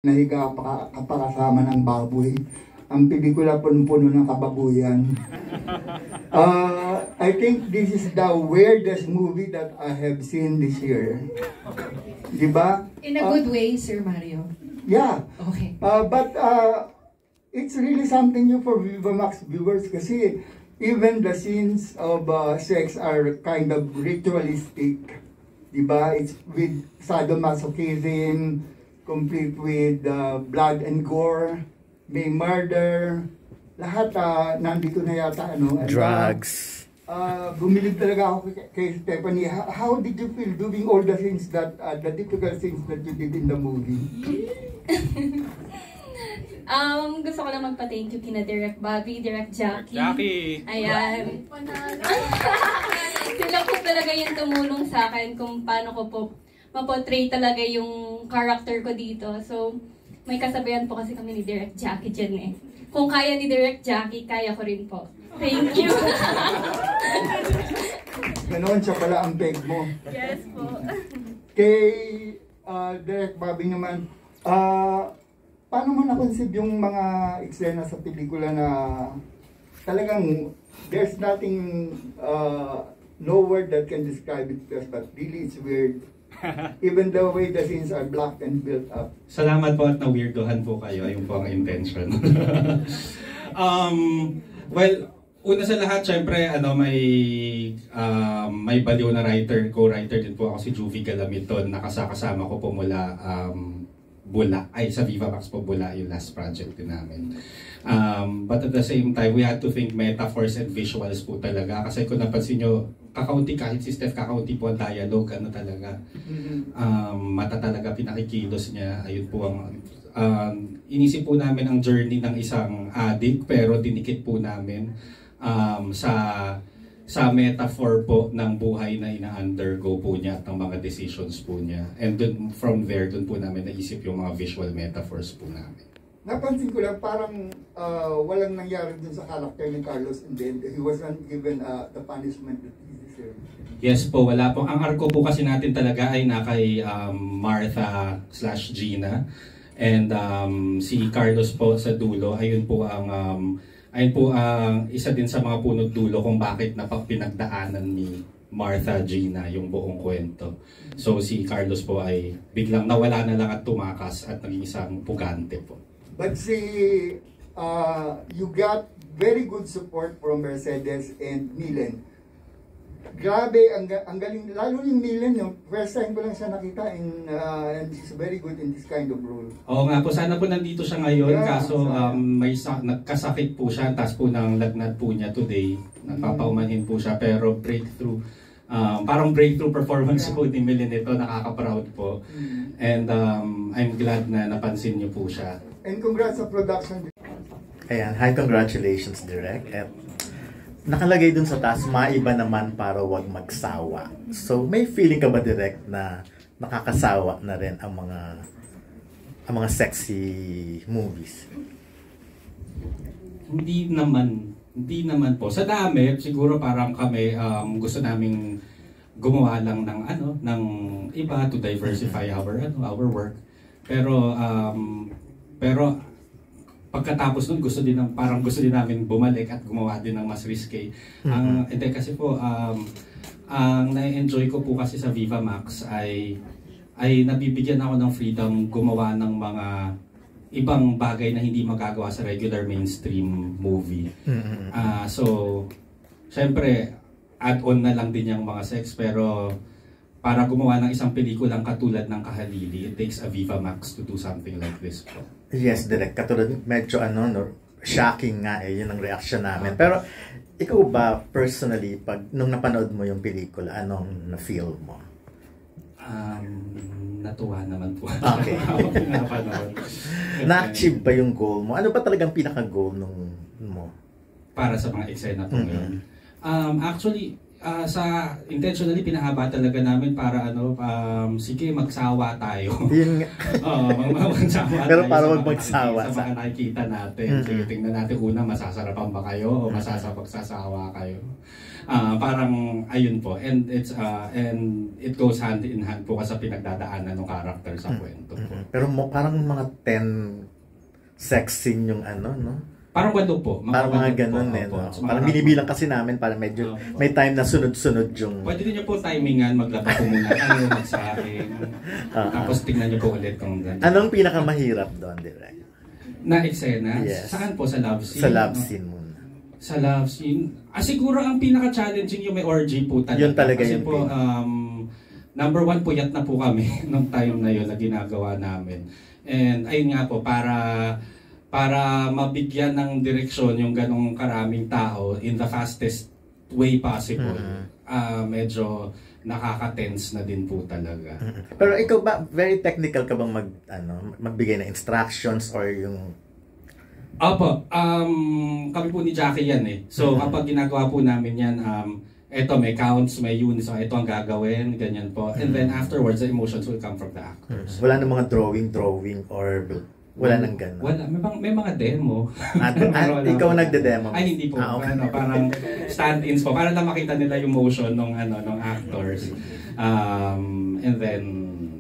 Nahiga kapakasama ng baboy. Ang pelikula punong-puno ng kababuyan. I think this is the weirdest movie that I have seen this year. Diba? In a good way, Sir Mario. Yeah. Okay. But it's really something new for Viva Max viewers kasi even the scenes of sex are kind of ritualistic. Diba? It's with sadomasochism, complete with blood and gore, may murder, lahat nandito na yata drugs. Bumilib talaga ako kay Stephanie. How did you feel doing all the things that the difficult things that you did in the movie? Gusto ko lang magpa-thank you kina Direk Bobby, Direk Jackie. Ayan. Sila po talaga yung tumulong sa akin kung paano ko po ma-portray talaga yung character ko dito. So, may kasabayan po kasi kami ni Direk Jackie dyan eh. Kung kaya ni Direk Jackie, kaya ko rin po. Thank you. Ganoon siya pala ang peg mo. Yes po. Kay Direk Bobby naman, paano mo na-conceive yung mga eksena sa pelikula na talagang there's nothing, no word that can describe it best, but really it's weird. Even the way the scenes are blocked and built up. Salamat po at na-weirdohan po kayo. Ayun po ang intention. Well, una sa lahat, syempre, may baliw na writer, co-writer din po ako si Juvie Galamiton. Nakasama ko po mula Bula. Ay, sa Viva Max po Bula, yung last project din namin. But at the same time, we had to think metaphors and visuals po talaga. Kasi kung napansin nyo, kakaunti kahit si Steph, kakaunti po ang dialogue, talaga. Mata talaga pinakikilos niya. Ayun po ang inisip po namin ang journey ng isang addict, pero dinikit po namin sa metaphor po ng buhay na ina-undergo po niya at ng mga decisions po niya. And dun, from there, dun po namin naisip yung mga visual metaphors po namin. Napansin ko lang, parang walang nangyari dun sa character ni Carlos and then he wasn't given the punishment that he deserved. Yes po, wala po. Ang arko po kasi natin talaga ay na kay Martha/Gina. And si Carlos po sa dulo, ayun po ang isa din sa mga punot dulo kung bakit pinagdaanan ni Martha Gina yung buong kwento. So si Carlos po ay biglang nawala na lang at tumakas at naging isang pugante po. But you got very good support from Mercedes and Milen. Grabe, ang galing, lalo yung Milen, yung first time ko lang siya nakita and she's very good in this kind of role. Oo nga po, sana po nandito siya ngayon, kaso nagkasakit po siya, tapos po ng lagnat po niya today, nagpapaumanhin po siya, pero breakthrough, parang breakthrough performance po ni Milen ito, nakaka-proud po. And I'm glad na napansin niyo po siya. And congrats sa production. Ayan, hi, congratulations, Direk. At nakalagay dun sa taas, maiba naman para wag magsawa. So, may feeling ka ba, Direk, na nakakasawa na rin ang mga sexy movies? Hindi naman po. Sa dami, siguro parang kami gusto naming gumawa lang ng iba to diversify our work. Pero pagkatapos nun gusto din namin bumalik at gumawa din ng mas risque. Kasi po ang na-enjoy ko po kasi sa Viva Max ay nabibigyan ako ng freedom gumawa ng mga ibang bagay na hindi magagawa sa regular mainstream movie. So syempre add-on na lang din yung mga sex, pero para gumawa ng isang pelikulang katulad ng Kahalili, it takes a Viva Max to do something like this po. Yes, Direk. Katulad, medyo shocking nga yun ang reaction namin. Pero ikaw ba, personally, nung napanood mo yung pelikula, anong na-feel mo? Natuwa naman po. Okay. Na-achieve ba yung goal mo? Ano ba talagang pinaka-goal mo? Para sa mga eksena po ngayon? Actually, intentionally pinahaba talaga namin para sige magsawa tayo. Yun nga. Magsawa Pero tayo para sa wag mga magsawa sa mga nakikita natin. Sige, tingnan natin una, masasarapan ba kayo o masasapagsasawa kayo. Parang ayun po, and it goes hand in hand po kasi pinagdadaanan ng character sa kwento po. Pero parang mga 10 sex scene yung no? Parang walo po. Parang mga ganun no? Parang binibilang kasi namin para medyo may time na sunod-sunod yung... Pwede din niyo po timingan, maglaba po muna magsaing. Tapos tingnan niyo po ulit kung ganyan. Anong pinakamahirap doon, direct? Na eksena? Yes. Saan po? Sa love scene? Sa love scene muna. Sa love scene? Siguro ang pinaka-challenging yung may orgy po talaga. Yun talaga kasi yung po, number 1, puyat na po kami nung time na yun na ginagawa namin. And ayun nga po, para mabigyan ng direksyon yung ganong karaming tao in the fastest way possible, medyo nakaka-tense na din po talaga. Pero ikaw ba, very technical ka bang magbigay ng instructions or yung... Opo, kami po ni Jackie yan eh. So kapag ginagawa po namin yan, eto may counts, may units, so ito ang gagawin, ganyan po. And then afterwards, the emotions will come from the actors. Wala na mga drawing or... Wala nang gano'n. Wala. May mga demo. Ikaw nagde-demo? Ay, hindi po. Okay. Parang stand-ins po. Para lang makita nila yung motion ng actors. And then,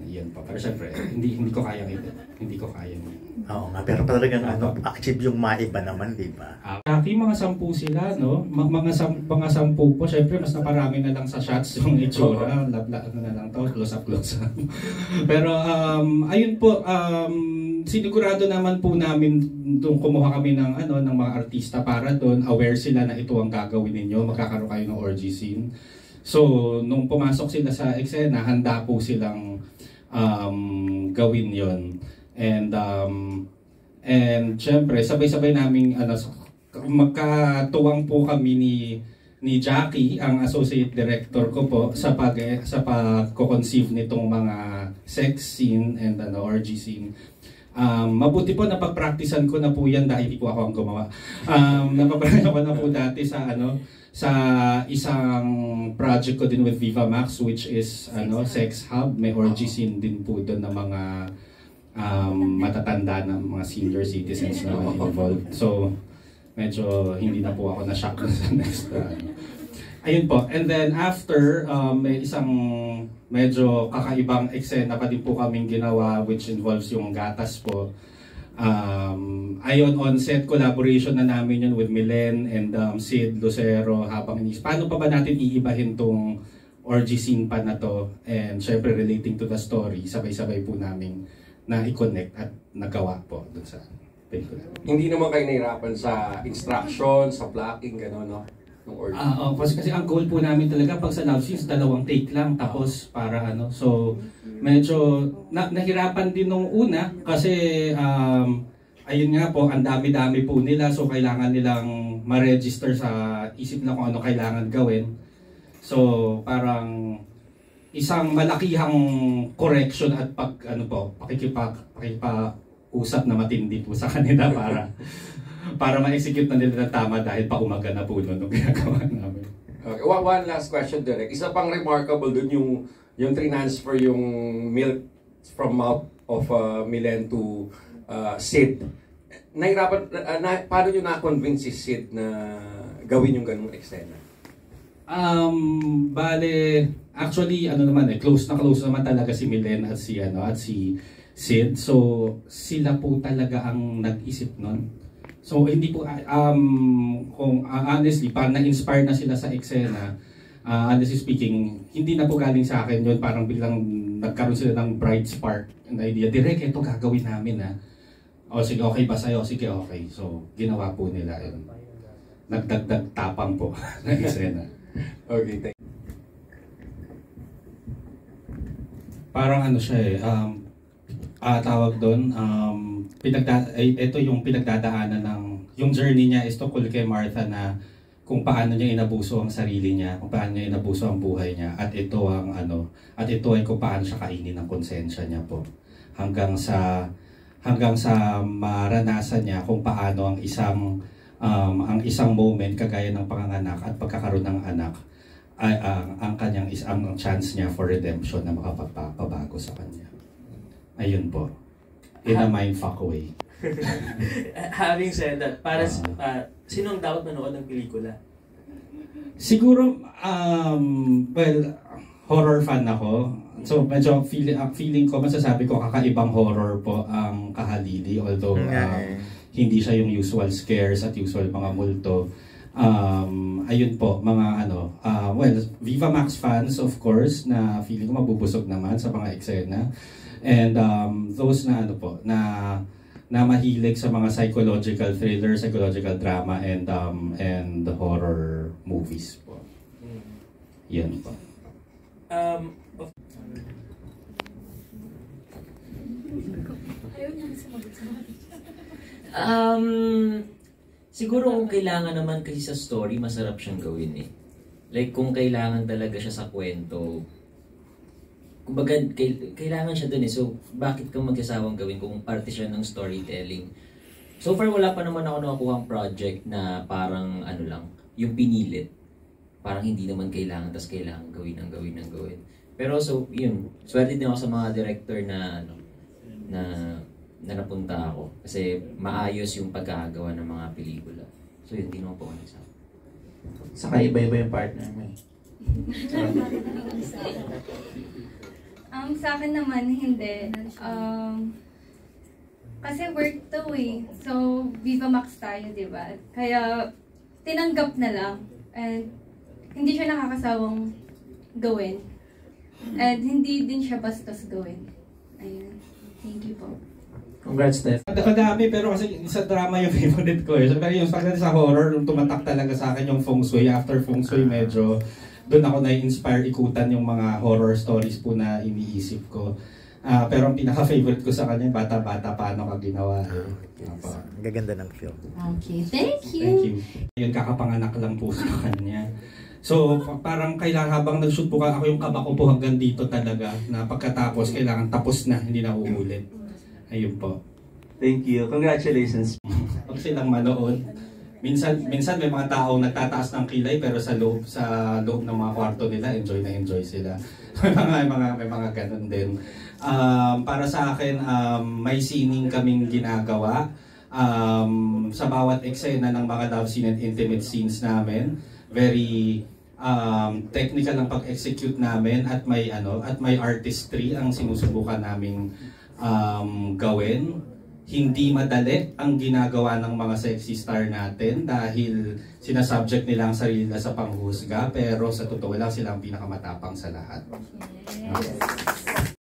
yun po. Pero syempre, hindi ko kayang ito. Hindi ko kayang ito. Oo nga, pero talagang achieve yung maiba naman, di ba? Mga 10 sila, no? Mga 10 po. Syempre, mas naparami na lang sa shots yung itsura. Na lang to, close up. Pero, ayun po, sinigurado naman po namin doon kumuha kami ng mga artista para doon, aware sila na ito ang gagawin ninyo, magkakaroon kayo ng orgy scene. So, nung pumasok sila sa eksena, handa po silang gawin 'yon. And syempre, sabay-sabay naming magkatuwang po kami ni Jackie, ang associate director ko po sa pag-conceive nitong mga sex scene and orgy scene. Mabuti po napag-practicean ko na po yan dahil hindi po ako ang gumawa. Napag-practicean ko na po dati sa isang project ko din with Viva Max, which is Sex Hub. May orgy scene din po doon ng mga matatanda na mga senior citizens na involved. So medyo hindi na po ako na-shock sa next ayun po. And then after, may isang medyo kakaibang eksena pa din po kaming ginawa, which involves yung gatas po. Ayon on set collaboration na namin yun with Milen and Sid Lucero habang paano pa ba natin iibahin tong orgy scene pa na to, and syempre relating to the story, sabay-sabay po namin na i-connect at nagawa po dun sa pelikula. Hindi naman kayo nahirapan sa instruction, sa blocking, gano'n, no? Kasi ang goal po namin talaga pag sa love scenes, 2 take lang, tapos para so medyo nahirapan din nung una kasi ayun nga po, ang dami-dami po nila, so kailangan nilang ma-register sa isip na kung ano kailangan gawin. So parang isang malakihang correction at pakikipausap na matindi po sa kanila para ma-execute na nila na tama dahil paumaga na po noon nung ginagawa namin. Okay, one last question, Derek. Isa pang remarkable dun yung transfer yung milk from mouth of Milen to Sid. Nahirapan, paano nyo na-convince si Sid na gawin yung ganung eksena? Actually, close naman talaga si Milen at si Sid. So, sila po talaga ang nag-isip nun. So hindi po kung honestly parang na-inspire na sila sa eksena, honestly speaking, hindi na po galing sa akin yun, parang biglang nagkaroon sila ng bright spark and idea, direct ito gagawin namin o sige, okay ba sa'yo? Sige, okay. So ginawa po nila yun. Nagdagdag tapang po na eksena. Okay, thank you. Parang siya tawag doon, ito yung pinagdadaanan yung journey niya is tungkol kay Martha na kung paano niya inabuso ang sarili niya, kung paano niya inabuso ang buhay niya, at ito ay kung paano siya kainin ng konsensya niya po. Hanggang sa maranasan niya kung paano ang isang moment kagaya ng panganganak at pagkakaroon ng anak ang kanyang ang chance niya for redemption na makapagpapabago sa kanya. Ayun po. In a mindfuck way. Having said that, sinong dapat manood ng pelikula? Siguro, well, horror fan ako. So medyo feeling ko, masasabi ko kakaibang horror po ang Kahalili. Although hindi siya yung usual scares at usual mga multo. Ayun po, mga well, Viva Max fans of course, na feeling ko mabubusog naman sa mga eksena. And those na na mahilig sa mga psychological thriller, psychological drama, and horror movies po. Yan po. Siguro kung kailangan naman kasi sa story, masarap siyang gawin eh. Like kung kailangan talaga siya sa kwento, kumbaga kailangan siya dun eh. So bakit kang magsasawang gawin kung parte siya ng storytelling? So far wala pa naman ako nakakuha project na parang lang, yung pinilit. Parang hindi naman kailangan, tas kailangan gawin. Pero so yun, swerte din ako sa mga director na napunta ako. Kasi maayos yung pagkakagawa ng mga pelikula. So yun, hindi naman po ako nagsawa. Saka iba-iba yung partner mo eh. Sa akin naman, hindi. Kasi work to eh. So, Viva Max tayo, di ba? Kaya, tinanggap na lang. And, hindi siya nakakasawang gawin. And, hindi din siya bastos gawin. Ayun. Thank you po. Congrats, Steph. Kadami, pero kasi sa drama yung favorite ko eh. So, pero yung sa horror, nung tumatak talaga sa akin yung Feng Shui. After Feng Shui, medyo doon ako na-inspire ikutan yung mga horror stories po na iniisip ko. Pero ang pinaka-favorite ko sa kanya, bata-bata, paano ka ginawa. Ang gaganda ng film. Okay, thank you. Thank you. Yun, kakapanganak lang po sa kanya. So, parang kailangan habang nag-shoot po ako yung kaba ko po hanggang dito talaga, na pagkatapos, kailangan tapos na, hindi na uulit. Ayun po. Thank you. Congratulations. Huwag silang manood. Minsan may mga taong nagtataas ng kilay pero sa loob ng mga kwarto nila enjoy sila. may mga ganun din. Para sa akin, may sining kaming ginagawa. Sa bawat eksena ng mga love scene and intimate scenes namin, very technical ang pag-execute namin at may artistry ang sinusubukan naming gawin. Hindi madali ang ginagawa ng mga sexy star natin dahil sinasubject nila ang sarili nila sa panghusga, pero sa totoo lang sila ang pinakamatapang sa lahat. Yes.